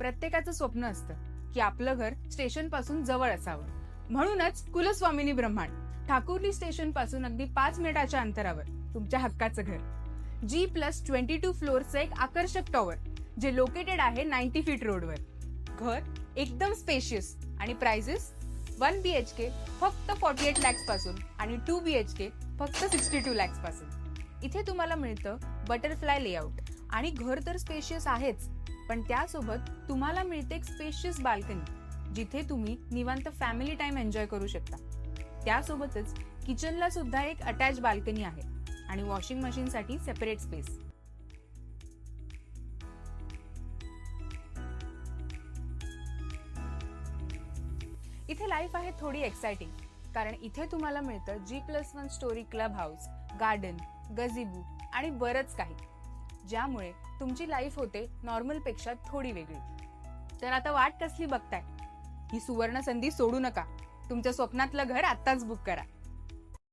प्रत्येकाचं स्वप्न असतं की आपलं घर स्टेशन पासून जवळ असावं. म्हणूनच कुलस्वामिनी ब्रह्मांड ठाकुर्ली स्टेशन पासून अगदी 5 मिनिटाच्या अंतरावर तुमच्या हक्काचं घर. G+22 फ्लोअरचं एक आकर्षक टॉवर जे लोकेटेड आहे 90 फीट रोडवर. घर एकदम स्पेशियस आणि प्राइसेस 1 BHK फक्त 48 लॅक्स पासून आणि 2 BHK फक्त 62 लॅक्स पासून. इथे तुम्हाला मिळतं बटरफ्लाय लेआउट आणि घर तर स्पेशियस आहेच, पण त्यासोबत तुम्हाला मिळते एक स्पेशियस बाल्कनी जिथे तुम्ही निवांत फॅमिली टाइम एन्जॉय करू शकता. त्यासोबतच किचनला सुद्धा एक अटॅच बाल्कनी आहे आणि वॉशिंग मशीन साठी सेपरेट स्पेस. इथे लाईफ आहे थोडी एक्साइटिंग, कारण इथे तुम्हाला मिळतं G+1 story club house, garden, gazebo आणि बरंच काही, ज्यामुळे तुमची लाईफ होते नॉर्मल पेक्षा थोडी वेगळी. तर आता वाट कसली बघताय? ही सुवर्ण संधी सोडू नका. तुमच्या स्वप्नातलं घर आत्ताच बुक करा.